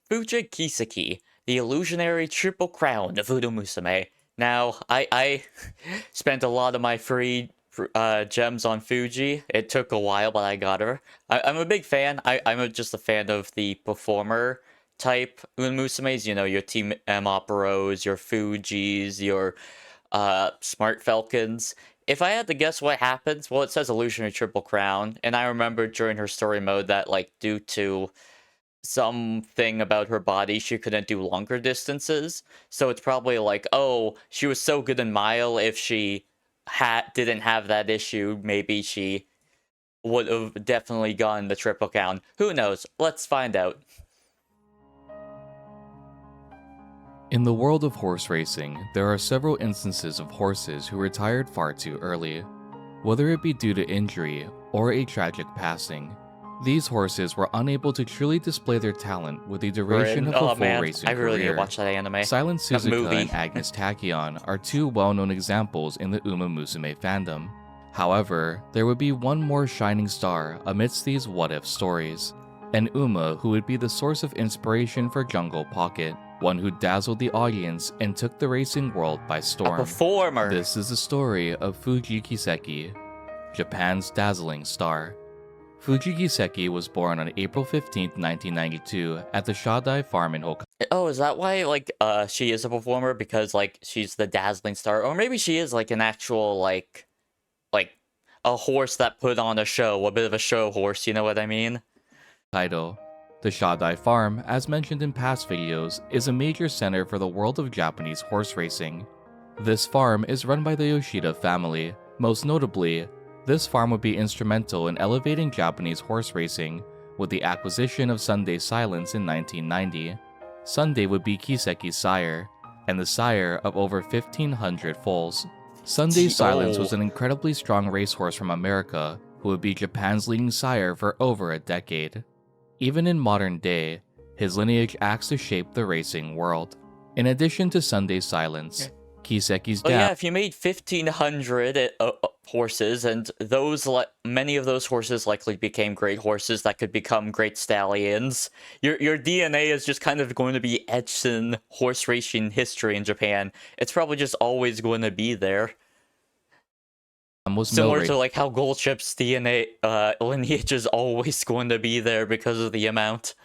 Fuji Kiseki, the illusionary triple crown of Umamusume. Now, I spent a lot of my free gems on Fuji. It took a while, but I got her. I'm a big fan. Just a fan of the performer type Umamusumes. You know, your Team M Operos, your Fujis, your Smart Falcons. If I had to guess what happens, well, it says illusionary triple crown, and I remember during her story mode that, like, due to something about her body, she couldn't do longer distances. So it's probably like, oh, she was so good in mile. If she didn't have that issue, maybe she would have definitely gotten the triple crown. Who knows? Let's find out. In the world of horse racing, there are several instances of horses who retired far too early. Whether it be due to injury or a tragic passing, these horses were unable to truly display their talent with the duration of a full racing I really career. need to watch that anime. Silent Suzuka movie. and Agnes Tachyon are two well-known examples in the Umamusume fandom. However, there would be one more shining star amidst these what-if stories. An Uma who would be the source of inspiration for Jungle Pocket, one who dazzled the audience and took the racing world by storm. A performer! This is the story of Fuji Kiseki, Japan's dazzling star. Fuji Kiseki was born on April 15, 1992 at the Shadai farm in Hokkaido. Oh, is that why, like, she is a performer? Because, like, she's the dazzling star? Or maybe she is, like, an actual, like, a horse that put on a show, a bit of a show horse, you know what I mean? The Shadai farm, as mentioned in past videos, is a major center for the world of Japanese horse racing. This farm is run by the Yoshida family. Most notably, this farm would be instrumental in elevating Japanese horse racing with the acquisition of Sunday Silence in 1990. Sunday would be Kiseki's sire, and the sire of over 1,500 foals. Sunday Silence was an incredibly strong racehorse from America who would be Japan's leading sire for over a decade. Even in modern day, his lineage acts to shape the racing world. In addition to Sunday Silence, Kiseki's dad... Oh yeah, if you made 1,500 horses, and many of those horses likely became great horses that could become great stallions, your DNA is just kind of going to be etched in horse racing history in Japan. It's probably just always going to be there. Similar to like how Goldship's DNA lineage is always going to be there because of the amount.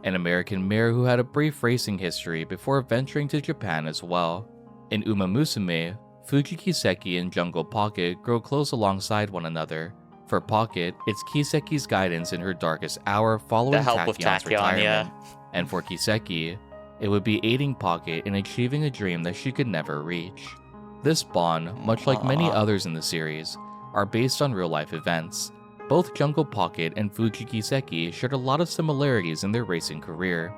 An American mare who had a brief racing history before venturing to Japan as well. In Umamusume, Fuji Kiseki and Jungle Pocket grow close alongside one another. For Pocket, it's Kiseki's guidance in her darkest hour following Tachyon's retirement. Yeah. And for Kiseki, it would be aiding Pocket in achieving a dream that she could never reach. This bond, much like many others in the series, are based on real-life events. Both Jungle Pocket and Fuji Kiseki shared a lot of similarities in their racing career.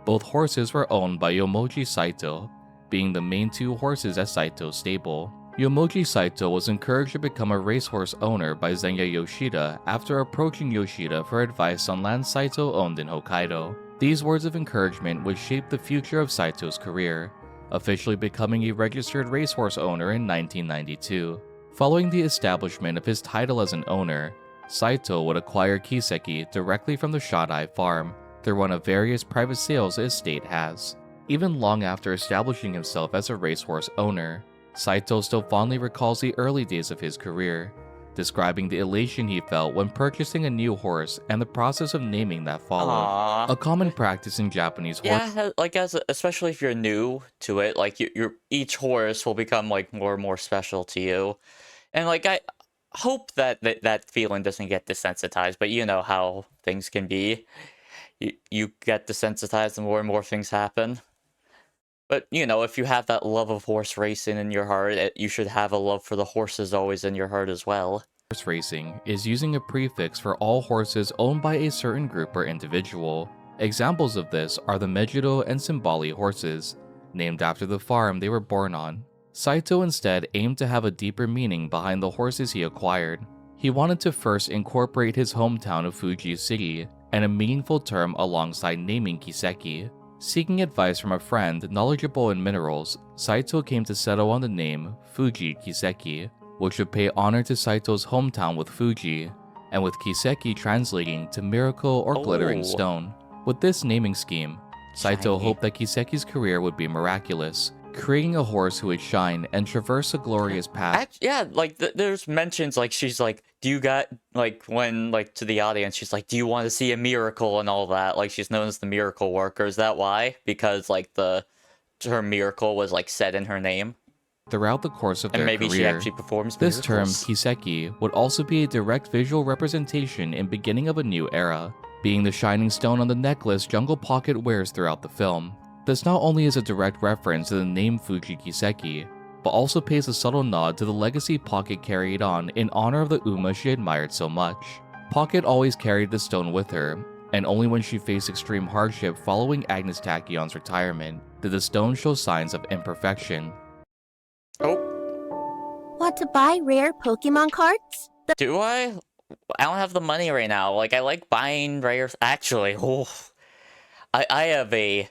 Both horses were owned by Yomoji Saito, being the main two horses at Saito's stable. Yomoji Saito was encouraged to become a racehorse owner by Zenya Yoshida after approaching Yoshida for advice on land Saito owned in Hokkaido. These words of encouragement would shape the future of Saito's career, officially becoming a registered racehorse owner in 1992. Following the establishment of his title as an owner, Saito would acquire Kiseki directly from the Shadai farm through one of various private sales the estate has. Even long after establishing himself as a racehorse owner, Saito still fondly recalls the early days of his career, describing the elation he felt when purchasing a new horse and the process of naming that followed. A common practice in Japanese horse... Yeah, like especially if you're new to it, like each horse will become like more and more special to you. And like I hope that feeling doesn't get desensitized, but you know how things can be. You get desensitized the more and more things happen. But, you know, if you have that love of horse racing in your heart, you should have a love for the horses always in your heart as well. Horse racing is using a prefix for all horses owned by a certain group or individual. Examples of this are the Mejido and Simbali horses, named after the farm they were born on. Saito instead aimed to have a deeper meaning behind the horses he acquired. He wanted to first incorporate his hometown of Fuji City and a meaningful term alongside naming Kiseki. Seeking advice from a friend knowledgeable in minerals, Saito came to settle on the name Fuji Kiseki, which would pay honor to Saito's hometown with Fuji, and with Kiseki translating to miracle or glittering stone. With this naming scheme, Saito Shiny. hoped that Kiseki's career would be miraculous, creating a horse who would shine and traverse a glorious path. Yeah, like there's mentions like she's like, do you got like when like to the audience she's like, do you want to see a miracle and all that? Like she's known as the miracle worker. Is that why? Because like the term miracle was like said in her name. Throughout the course of And their maybe she career, actually performs this term, miracles. Kiseki, would also be a direct visual representation in beginning of a new era, being the shining stone on the necklace Jungle Pocket wears throughout the film. This not only is a direct reference to the name Fuji Kiseki, but also pays a subtle nod to the legacy Pocket carried on in honor of the Uma she admired so much. Pocket always carried the stone with her, and only when she faced extreme hardship following Agnes Tachyon's retirement did the stone show signs of imperfection. Oh, Want to buy rare Pokemon cards? do I? I don't have the money right now. Like I like buying rare. Actually, I have a.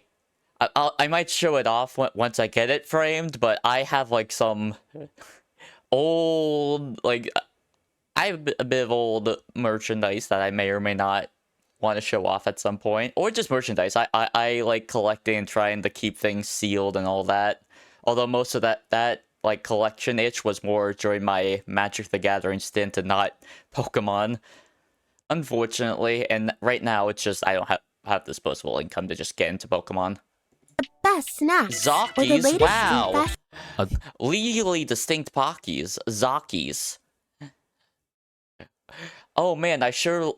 I might show it off once I get it framed, but I have like some old like I have a bit of old merchandise that I may or may not want to show off at some point, or just merchandise. I like collecting and trying to keep things sealed and all that. Although most of that like collection itch was more during my Magic the Gathering stint and not Pokemon, unfortunately. And right now it's just I don't have disposable income to just get into Pokemon. The best snacks. Or the Zockies, latest wow. fashion. Legally distinct Pockies, Zockies. Oh man,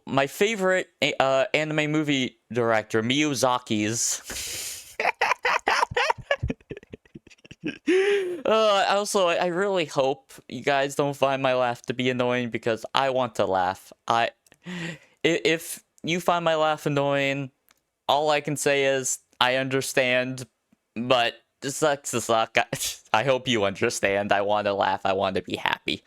my favorite anime movie director, Miyazaki's. Also, I really hope you guys don't find my laugh to be annoying because I want to laugh. If you find my laugh annoying, all I can say is I understand, but it sucks to suck. I hope you understand. I want to laugh. I want to be happy.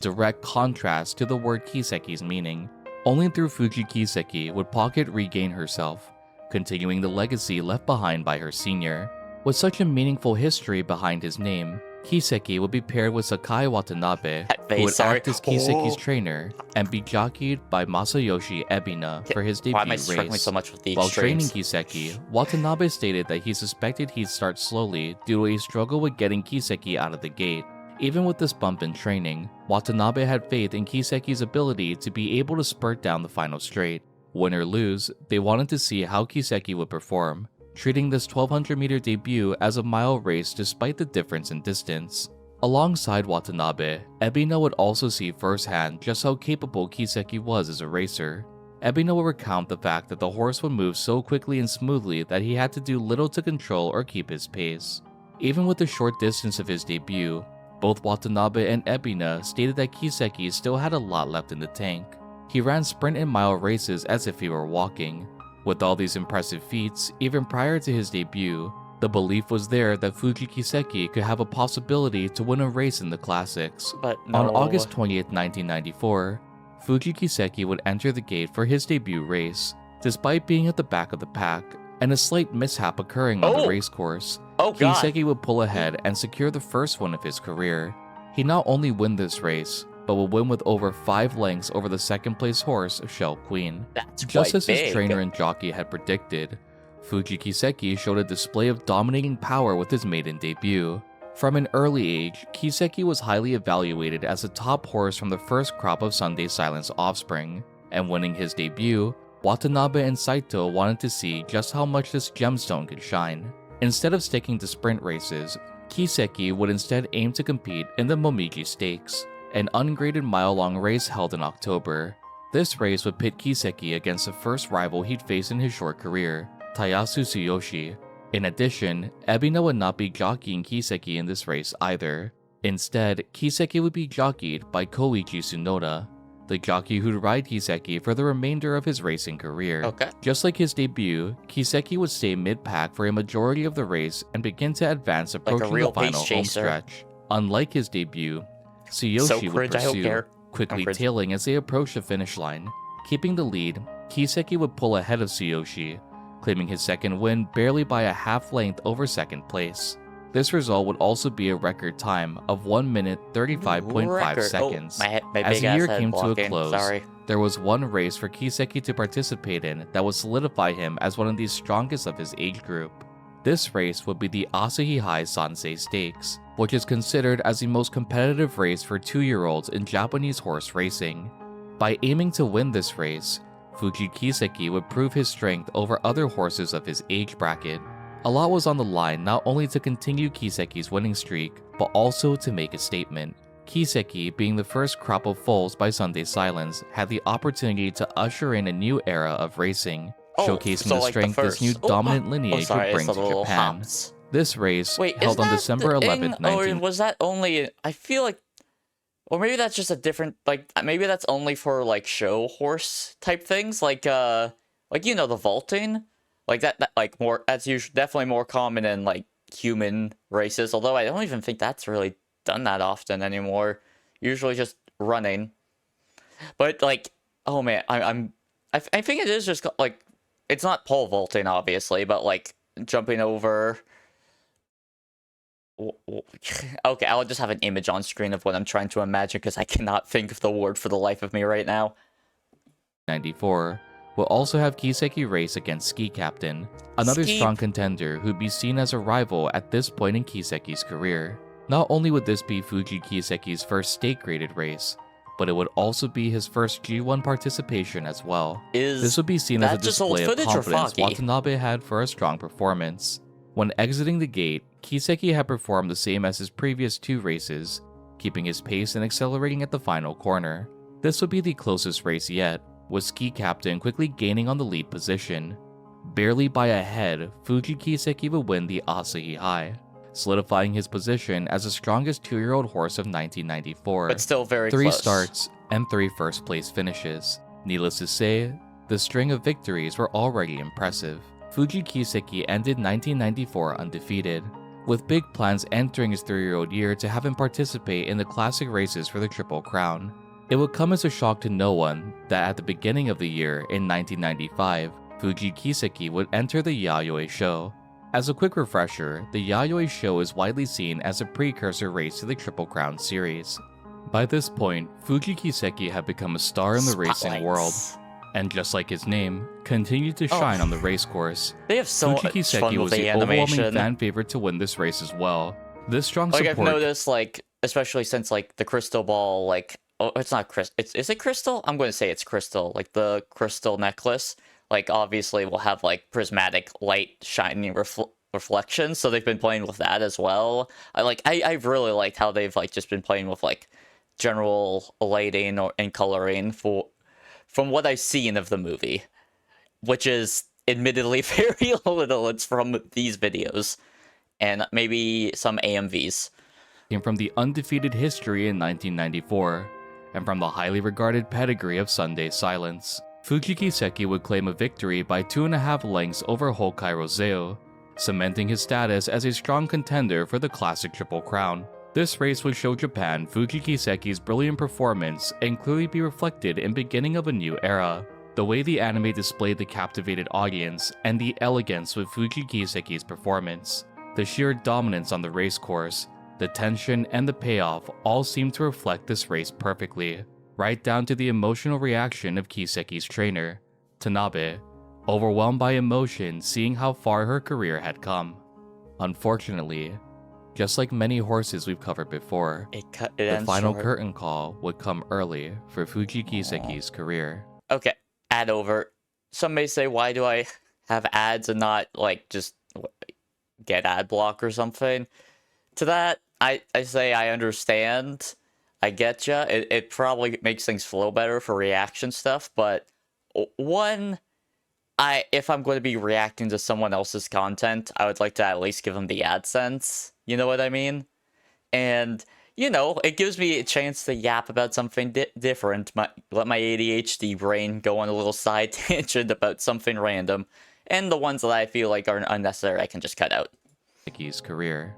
Direct contrast to the word Kiseki's meaning. Only through Fuji Kiseki would Pocket regain herself, continuing the legacy left behind by her senior. With such a meaningful history behind his name, Kiseki would be paired with Sakai Watanabe, who would act as Kiseki's trainer, and be jockeyed by Masayoshi Ebina for his debut Why am I struggling race. so much with these While training strings? Kiseki, Watanabe stated that he suspected he'd start slowly due to a struggle with getting Kiseki out of the gate. Even with this bump in training, Watanabe had faith in Kiseki's ability to be able to spurt down the final straight. Win or lose, they wanted to see how Kiseki would perform, treating this 1200-meter debut as a mile race despite the difference in distance. Alongside Watanabe, Ebina would also see firsthand just how capable Kiseki was as a racer. Ebina would recount the fact that the horse would move so quickly and smoothly that he had to do little to control or keep his pace. Even with the short distance of his debut, both Watanabe and Ebina stated that Kiseki still had a lot left in the tank. He ran sprint and mile races as if he were walking. With all these impressive feats, even prior to his debut, the belief was there that Fuji Kiseki could have a possibility to win a race in the classics. But no. On August 20th, 1994, Fuji Kiseki would enter the gate for his debut race. Despite being at the back of the pack, and a slight mishap occurring on the race course, Kiseki would pull ahead and secure the first one of his career. He not only win this race, but will win with over 5 lengths over the second place horse, Shell Queen. That's Just quite as his big. trainer and jockey had predicted, Fuji Kiseki showed a display of dominating power with his maiden debut. From an early age, Kiseki was highly evaluated as a top horse from the first crop of Sunday Silence offspring, and winning his debut, Watanabe and Saito wanted to see just how much this gemstone could shine. Instead of sticking to sprint races, Kiseki would instead aim to compete in the Momiji Stakes, an ungraded mile-long race held in October. This race would pit Kiseki against the first rival he'd faced in his short career, Tayasu Tsuyoshi. In addition, Ebina would not be jockeying Kiseki in this race either. Instead, Kiseki would be jockeyed by Koichi Tsunoda, the jockey who'd ride Kiseki for the remainder of his racing career. Okay. Just like his debut, Kiseki would stay mid-pack for a majority of the race and begin to advance approaching real the final pace home chaser. stretch. Unlike his debut, Tsuyoshi So would cringe, I don't pursue, care. quickly cringe. tailing as they approached the finish line. Keeping the lead, Kiseki would pull ahead of Tsuyoshi, claiming his second win barely by a half length over second place. This result would also be a record time of 1 minute 35.5 Record. seconds. Oh, my As big the ass year head came to a blocking. close, Sorry. there was one race for Kiseki to participate in that would solidify him as one of the strongest of his age group. This race would be the Asahi High Sansei Stakes, which is considered as the most competitive race for 2-year-olds in Japanese horse racing. By aiming to win this race, Fuji Kiseki would prove his strength over other horses of his age bracket. A lot was on the line not only to continue Kiseki's winning streak, but also to make a statement. Kiseki, being the first crop of foals by Sunday Silence, had the opportunity to usher in a new era of racing, showcasing the strength this new dominant lineage would bring to Japan. Hops. This race, Wait, held on December 11th, or was that only? I feel like, or maybe that's just a different. Like maybe that's only for like show horse type things, like the vaulting, like that like more. That's usually definitely more common in like human races. Although I don't even think that's really done that often anymore. Usually just running. But like, oh man, I think it is just like, it's not pole vaulting obviously, but like jumping over. Okay, I'll just have an image on screen of what I'm trying to imagine because I cannot think of the word for the life of me right now. 94 will also have Kiseki race against Ski Captain, another strong contender who'd be seen as a rival at this point in Kiseki's career. Not only would this be Fuji Kiseki's first stake-graded race, but it would also be his first G1 participation as well. This would be seen as a display of confidence Watanabe had for a strong performance. When exiting the gate, Kiseki had performed the same as his previous 2 races, keeping his pace and accelerating at the final corner. This would be the closest race yet, with Ski Captain quickly gaining on the lead position. Barely by a head, Fuji Kiseki would win the Asahi High, solidifying his position as the strongest 2-year-old horse of 1994. But still very 3 close. Starts and 3 first-place finishes. Needless to say, the string of victories were already impressive. Fuji Kiseki ended 1994 undefeated, with big plans entering his 3-year-old year to have him participate in the classic races for the Triple Crown. It would come as a shock to no one that at the beginning of the year in 1995, Fuji Kiseki would enter the Yayoi Show. As a quick refresher, the Yayoi Show is widely seen as a precursor race to the Triple Crown series. By this point, Fuji Kiseki had become a star in the racing world, and just like his name, continued to shine on the racecourse. They have so Fuji much fun Kiseki with was the the animation. overwhelming fan favorite to win this race as well. This strong Like support... I've noticed, like, especially since like the crystal ball, like, oh, it's not crystal. Is it crystal? I'm going to say it's crystal. Like the crystal necklace, like obviously will have like prismatic light shining reflections. So they've been playing with that as well. I've really liked how they've like just been playing with like general lighting and coloring from what I've seen of the movie, which is admittedly very little. It's from these videos and maybe some AMVs. Came from the undefeated history in 1994, and from the highly regarded pedigree of Sunday Silence. Fuji Kiseki would claim a victory by 2.5 lengths over Hokkai Roseo, cementing his status as a strong contender for the classic Triple Crown. This race would show Japan Fuji Kiseki's brilliant performance and clearly be reflected in beginning of a new era. The way the anime displayed the captivated audience and the elegance with Fuji Kiseki's performance, the sheer dominance on the racecourse, the tension and the payoff all seem to reflect this race perfectly, right down to the emotional reaction of Kiseki's trainer, Tanabe, overwhelmed by emotion seeing how far her career had come. Unfortunately, just like many horses we've covered before, the final curtain call would come early for Fuji Kiseki's career. Okay, ad over. Some may say, why do I have ads and not like just get ad block or something? To that, I say I understand. I get ya. It probably makes things flow better for reaction stuff, but one, if I'm going to be reacting to someone else's content, I would like to at least give them the AdSense. You know what I mean? And, you know, it gives me a chance to yap about something different. Let my ADHD brain go on a little side tangent about something random. And the ones that I feel like are unnecessary, I can just cut out. Kiseki's career.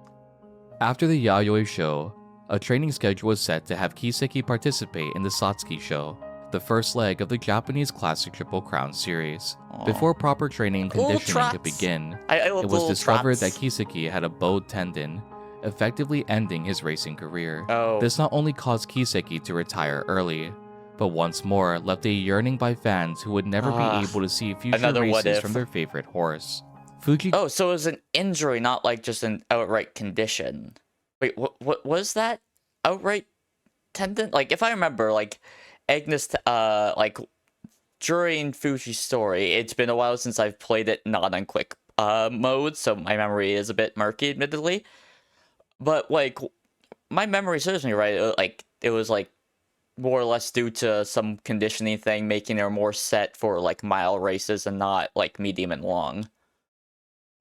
After the Yayoi Show, a training schedule was set to have Kiseki participate in the Satsuki Show, the first leg of the Japanese classic Triple Crown series. Before proper training and conditioning could begin, it was discovered that Kiseki had a bowed tendon, effectively ending his racing career. This not only caused Kiseki to retire early, but once more left a yearning by fans who would never be able to see future another what races if. from their favorite horse. Fuji. Oh, so it was an injury, not like just an outright condition. Wait, what was that? Outright tendon? Like, if I remember, like, Agnes, like, during Fuji's story, it's been a while since I've played it not on quick mode, so my memory is a bit murky, admittedly. But, like, my memory serves me right. Like, it was, like, more or less due to some conditioning thing, making her more set for, like, mile races and not, like, medium and long.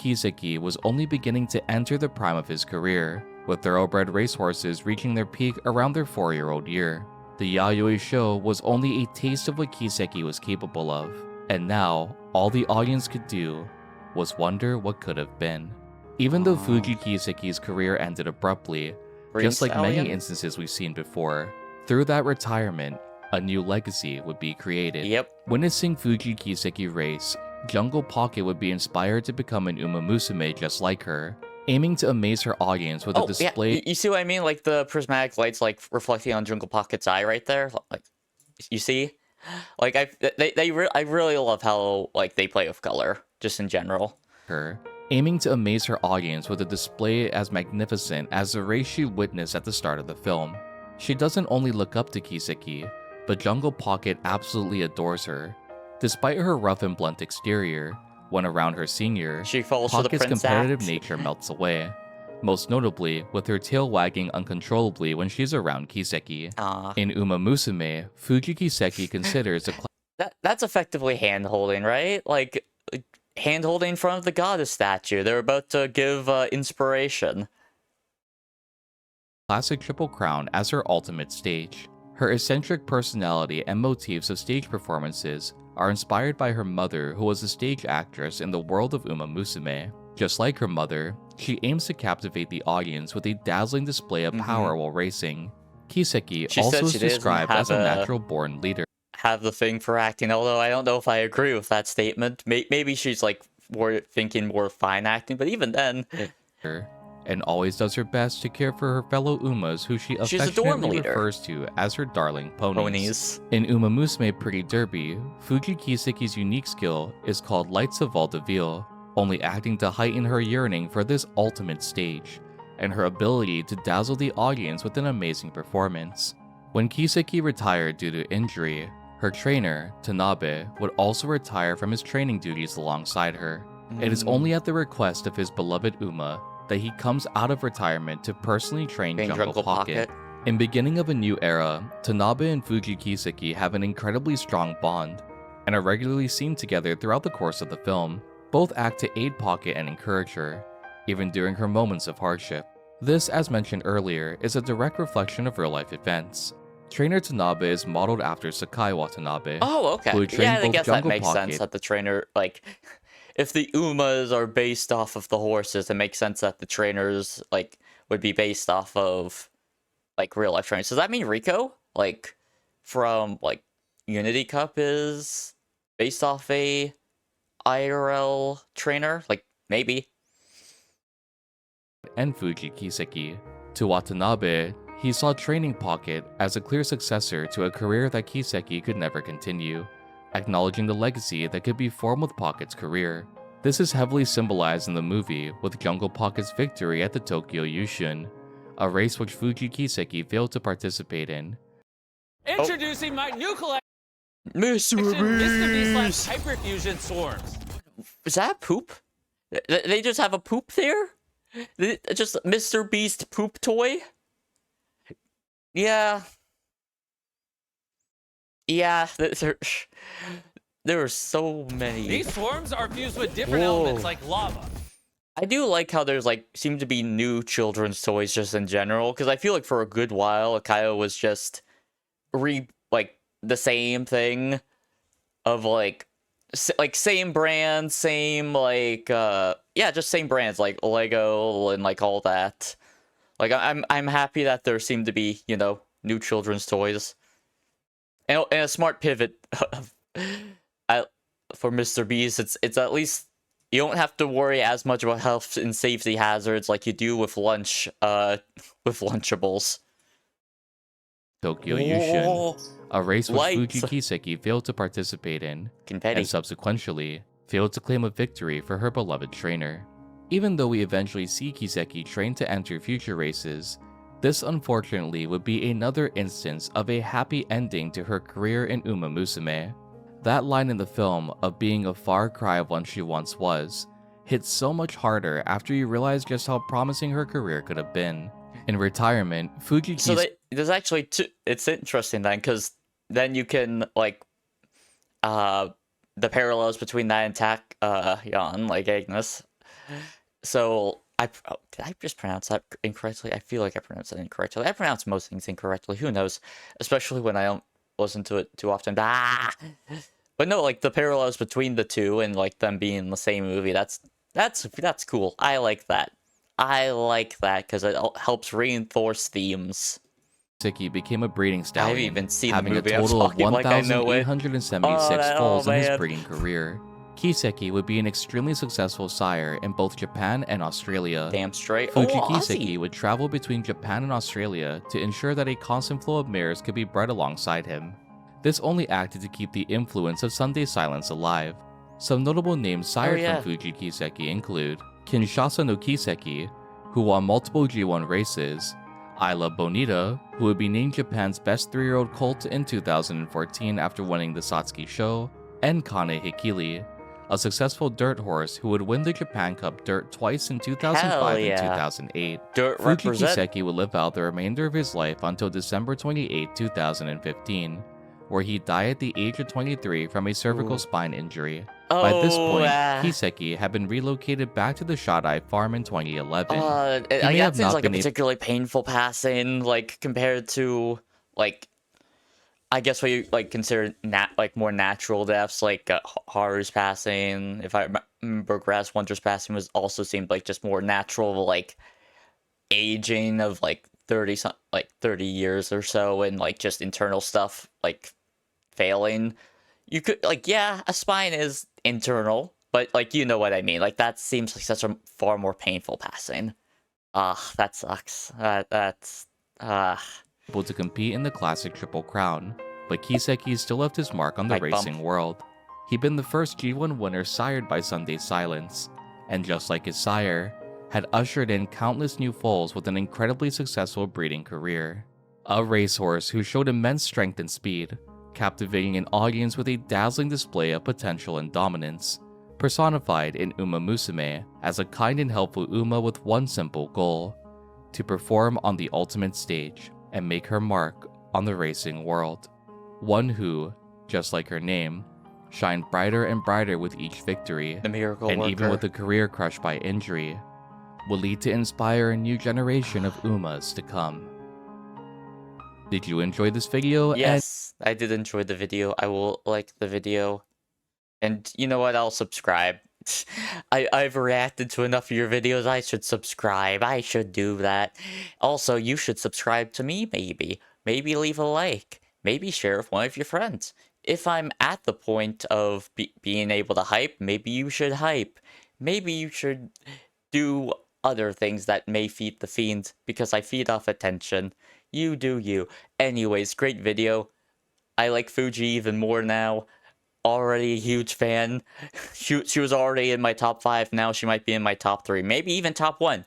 Kiseki was only beginning to enter the prime of his career, with thoroughbred racehorses reaching their peak around their 4-year-old year. The Yayoi show was only a taste of what Kiseki was capable of, and now all the audience could do was wonder what could have been. Even though Fuji Kiseki's career ended abruptly, just like many instances we've seen before, through that retirement, a new legacy would be created. Yep. Witnessing Fuji Kiseki race, Jungle Pocket would be inspired to become an Umamusume just like her, aiming to amaze her audience with a display. Yeah. You see what I mean? Like the prismatic lights, like reflecting on Jungle Pocket's eye right there. Like, you see? Like I really love how like they play with color, just in general. Her, aiming to amaze her audience with a display as magnificent as the race she witnessed at the start of the film. She doesn't only look up to Kiseki, but Jungle Pocket absolutely adores her. Despite her rough and blunt exterior, when around her senior, she falls Pocket's for the Prince competitive Act. nature melts away, most notably with her tail wagging uncontrollably when she's around Kiseki. In Umamusume, Fuji Kiseki considers a that's effectively hand-holding, right? Like hand-holding in front of the goddess statue. They're about to give inspiration. Classic Triple Crown as her ultimate stage. Her eccentric personality and motifs of stage performances are inspired by her mother, who was a stage actress in the world of Umamusume. Just like her mother, she aims to captivate the audience with a dazzling display of power while racing. Kiseki also is described as a natural-born leader. Have the thing for acting, although I don't know if I agree with that statement. Maybe she's like thinking more fine acting, but even then... And always does her best to care for her fellow Umas, who she affectionately refers to as her darling ponies. In Umamusume Pretty Derby, Fuji Kiseki's unique skill is called Lights of Vaudeville, only acting to heighten her yearning for this ultimate stage, and her ability to dazzle the audience with an amazing performance. When Kiseki retired due to injury, her trainer, Tanabe, would also retire from his training duties alongside her. It is only at the request of his beloved Uma that he comes out of retirement to personally train Jungle Pocket. In beginning of a new era, Tanabe and Fuji Kiseki have an incredibly strong bond, and are regularly seen together throughout the course of the film. Both act to aid Pocket and encourage her, even during her moments of hardship. This, as mentioned earlier, is a direct reflection of real-life events. Trainer Tanabe is modeled after Sakai Watanabe. Oh, okay. Who trained I guess that Jungle makes Pocket. sense that the trainer, like... If the Umas are based off of the horses, it makes sense that the trainers, like, would be based off of, like, real-life trainers. Does that mean Rico, like, from, like, Unity Cup is based off a IRL trainer? Like, maybe. And Fuji Kiseki. To Watanabe, he saw training Pocket as a clear successor to a career that Kiseki could never continue, acknowledging the legacy that could be formed with Pocket's career. This is heavily symbolized in the movie with Jungle Pocket's victory at the Tokyo Yushun, a race which Fuji Kiseki failed to participate in. Introducing my new collection, Mr. Beast Hyperfusion Swarms. Is that poop? They just have a poop there? Just Mr. Beast poop toy? Yeah. Yeah, there are so many. These swarms are fused with different elements like lava. I do like how there's like seem to be new children's toys just in general, because I feel like for a good while Akayo was just like the same thing of like same brands, same like yeah, just same brands like Lego and like all that. Like I'm happy that there seem to be, you know, new children's toys. And a smart pivot for Mr. Beast. It's at least you don't have to worry as much about health and safety hazards like you do with with Lunchables. Tokyo Yushin, Oh, a race which lights. Fuji Kiseki failed to participate in, Confetti. and subsequently failed to claim a victory for her beloved trainer. Even though we eventually see Kiseki train to enter future races, this unfortunately would be another instance of a happy ending to her career in Umamusume. That line in the film of being a far cry of what she once was hits so much harder after you realize just how promising her career could have been. In retirement, Fuji So Kiseki there's actually two. It's interesting then, because then you can like, the parallels between that and Jan, like Agnes. So did I just pronounce that incorrectly? I feel like I pronounced it incorrectly. I pronounce most things incorrectly. Who knows? Especially when I don't listen to it too often. But no, like the parallels between the two and like them being in the same movie. That's cool. I like that. I like that because it helps reinforce themes. became a breeding I haven't stallion, even seen the having a movie. I'm total of talking like I know it. 1,876 foals in his man. breeding career. Kiseki would be an extremely successful sire in both Japan and Australia. Damn straight. Fuji Oh, Kiseki Aussie. would travel between Japan and Australia to ensure that a constant flow of mares could be bred alongside him. This only acted to keep the influence of Sunday Silence alive. Some notable names sired yeah. from Fuji Kiseki include Kinshasa no Kiseki, who won multiple G1 races, Isla Bonita, who would be named Japan's best 3-year-old colt in 2014 after winning the Satsuki show, and Kane Hikili, a successful dirt horse who would win the Japan Cup Dirt twice in 2005 yeah. and 2008. Dirt Fuji represent. Kiseki would live out the remainder of his life until December 28, 2015, where he died at the age of 23 from a cervical spine injury. By this point, Kiseki had been relocated back to the Shadai farm in 2011. That seems like a particularly painful passing, like compared to like, I guess what you like consider more natural deaths, like Haru's passing. If I remember, Grass Wonder's passing was also seemed like just more natural, like aging of like 30 years or so, and like just internal stuff like failing. You could like, yeah, a spine is internal, but like, you know what I mean. Like that seems like such a far more painful passing. That sucks. That's able to compete in the classic Triple Crown, but Kiseki still left his mark on the racing world. He'd been the first G1 winner sired by Sunday Silence, and just like his sire, had ushered in countless new foals with an incredibly successful breeding career. A racehorse who showed immense strength and speed, captivating an audience with a dazzling display of potential and dominance, personified in Umamusume as a kind and helpful Uma with one simple goal: to perform on the ultimate stage and make her mark on the racing world. One who, just like her name, shined brighter and brighter with each victory, the miracle and worker. even with a career crushed by injury, will lead to inspire a new generation of Umas to come. Did you enjoy this video? Yes, I did enjoy the video. I will like the video. And you know what? I'll subscribe. I've reacted to enough of your videos. I should subscribe. I should do that. Also, you should subscribe to me, maybe. Maybe leave a like. Maybe share with one of your friends. If I'm at the point of being able to hype, maybe you should hype. Maybe you should do other things that may feed the fiend, because I feed off attention. You do you. Anyways, great video. I like Fuji even more now. Already a huge fan. She was already in my top 5. Now she might be in my top 3. Maybe even top 1.